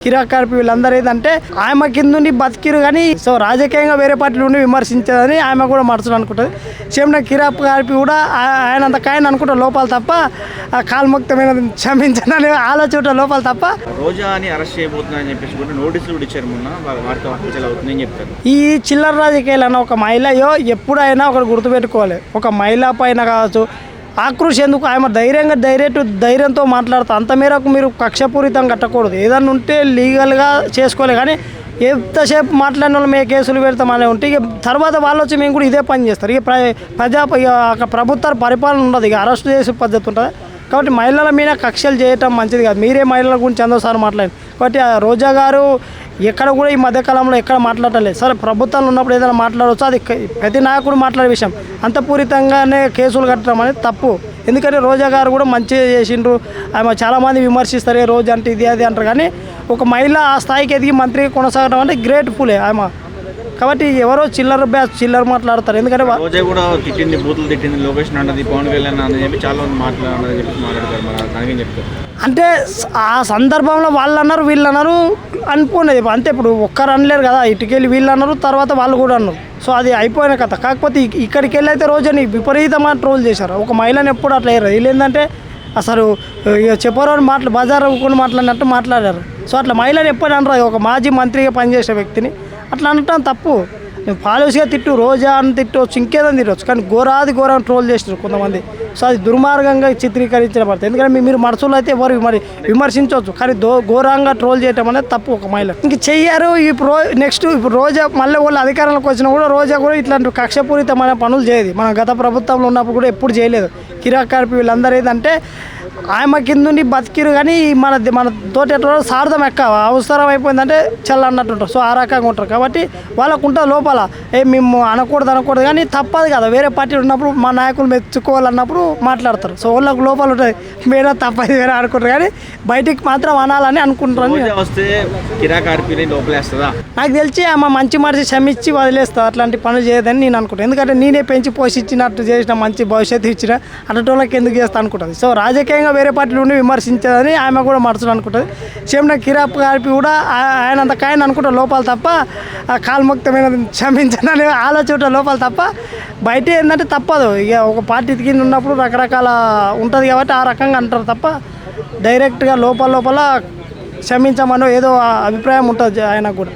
కిరాకార్పి వీళ్ళందరూ ఏంటంటే ఆమె కింద నుండి బతికిరు కానీ సో రాజకీయంగా వేరే పార్టీలు ఉండి విమర్శించదని ఆమె కూడా మరచడం అనుకుంటుంది. సేమ్ కిరాకార్పి కూడా ఆయన అంత కాయని అనుకుంటారు లోపాలు తప్ప కాల్ముక్తమైన క్షమించని ఆలోచన లోపాలు తప్ప. రోజా అని అరెస్ట్ చేయబోతున్నారని చెప్పేసి కూడా నోటీసులు కూడా ఇచ్చారు మొన్న వార్త అవుతుందని చెప్తారు. ఈ చిల్లర రాజకీయాలు అన్న ఒక మహిళయో ఎప్పుడైనా ఒకటి గుర్తుపెట్టుకోవాలి, ఒక మహిళ పైన కావచ్చు ఆక్రోష్ ఎందుకు ఆమె ధైర్యంతో మాట్లాడుతూ అంత మేరకు మీరు కక్షపూరితం కట్టకూడదు. ఏదన్నా ఉంటే లీగల్గా చేసుకోవాలి కానీ ఎంతసేపు మాట్లాడిన వాళ్ళు మేము కేసులు పెడతామని ఉంటే ఇక తర్వాత వాళ్ళు వచ్చి మేము కూడా ఇదే పని చేస్తారు. ఇక ప్రభుత్వ పరిపాలన ఉండదు, ఇక అరెస్ట్ చేసే పద్ధతి ఉంటుంది. కాబట్టి మహిళల మీద కక్షలు చేయటం మంచిది కాదు. మీరే మహిళల గురించి ఎంతోసారి మాట్లాడారు కాబట్టి రోజా గారు ఎక్కడ కూడా ఈ మధ్యకాలంలో ఎక్కడ మాట్లాడలేదు. సరే ప్రభుత్వంలో ఉన్నప్పుడు ఏదైనా మాట్లాడవచ్చు, అది ప్రతి నాయకుడు మాట్లాడే విషయం. అంతపూరితంగానే కేసులు కట్టడం అనేది తప్పు. ఎందుకంటే రోజా గారు కూడా మంచిగా చేసిండ్రు. ఆమె చాలామంది విమర్శిస్తారు రోజు అంటే ఇది అది అంటారు కానీ ఒక మహిళ ఆ స్థాయికి ఎదిగి మంత్రిగా కొనసాగడం అంటే గ్రేట్ఫులే ఆమె. కాబట్టి ఎవరో చిల్లర మాట్లాడతారు. ఎందుకంటే రోజా కూడా తిట్టింది, బూతులు తిట్టింది, లొకేషన్ అన్నది, పవన్ కళ్యాణ్ అని చెప్పి చాలా మంది మాట్లాడతారు. మరి చెప్తారు అంటే ఆ సందర్భంలో వాళ్ళు అన్నారు వీళ్ళు అన్నారు అనుకునేది అంతే. ఇప్పుడు ఒక్కరు అనలేరు కదా, ఇటుకెళ్ళి వీళ్ళు అన్నారు తర్వాత వాళ్ళు కూడా అన్నారు. సో అది అయిపోయిన కథ. కాకపోతే ఇక్కడికి వెళ్ళి అయితే రోజని విపరీతమైన ట్రోల్ చేశారు. ఒక మహిళను ఎప్పుడు అట్లా అయ్యారు. వీళ్ళు ఏంటంటే అసలు చెప్పరు బజార్ కొన్ని మాట్లాడినట్టు మాట్లాడారు. సో అట్లా మహిళను ఎప్పుడు అనరు. ఒక మాజీ మంత్రిగా పనిచేసే వ్యక్తిని అట్లా అనటం తప్పు. పాలసీగా తిట్టు, రోజా అని తిట్టవచ్చు, ఇంకేదని తిట్టవచ్చు, కానీ ఘోరాన్ని ట్రోల్ చేస్తారు కొంతమంది. సో అది దుర్మార్గంగా చిత్రీకరించిన పడుతుంది. ఎందుకంటే మీరు మనసులో అయితే ఎవరు మరి విమర్శించవచ్చు, కానీ ఘోరంగా ట్రోల్ చేయటం అనేది తప్పు. ఒక మహిళ ఇంక చెయ్యారు. ఇప్పుడు ఇప్పుడు రోజా మళ్ళీ వాళ్ళు అధికారంలోకి వచ్చినా కూడా రోజా కూడా ఇట్లాంటి కక్షపూరితమైన పనులు చేయదు. మనం గత ప్రభుత్వంలో ఉన్నప్పుడు కూడా ఎప్పుడు చేయలేదు. కిరాకార్పి వీళ్ళందరూ ఏంటంటే ఆమె కింద నుండి బతికిరు కానీ మన తోటి ఎట్లా సార్థం అవసరం అయిపోయిందంటే చల్ల అన్నట్టు ఉంటారు. సో ఆ రకంగా ఉంటారు. కాబట్టి వాళ్ళకు ఉంటుంది లోపల మేము అనకూడదు కానీ తప్పదు కదా. వేరే పార్టీ ఉన్నప్పుడు మా నాయకులు మెచ్చుకోవాలన్నప్పుడు మాట్లాడతారు. సో వాళ్ళకు లోపల ఉంటుంది వేరే తప్పది వేరే అనుకుంటారు కానీ బయటికి మాత్రం అనాలని అనుకుంటారు. నాకు తెలిసి ఆమె మంచి మనిషి క్షమించి వదిలేస్తుంది, అట్లాంటి పనులు చేయదని నేను అనుకుంటాను. ఎందుకంటే నేనే పెంచి పోషించినట్టు చేసిన, మంచి భవిష్యత్తు ఇచ్చిన అటోళ్ళకి ఎందుకు చేస్తా అనుకుంటుంది. సో రాజకీయంగా వేరే పార్టీలు ఉండి విమర్శించదని ఆమె కూడా మరచడం అనుకుంటుంది. సేమ్ కిరాకార్పి కూడా ఆయన అంత కాయని అనుకుంటారు లోపాలు తప్ప కాల్ముక్తమైన క్షమించని ఆలోచన లోపాలు తప్ప బయట ఏంటంటే తప్పదు. ఇక ఒక పార్టీ కింద ఉన్నప్పుడు రకరకాల ఉంటుంది కాబట్టి ఆ రకంగా అంటారు తప్ప డైరెక్ట్గా లోపల క్షమించమనో ఏదో అభిప్రాయం ఉంటుంది ఆయనకు కూడా.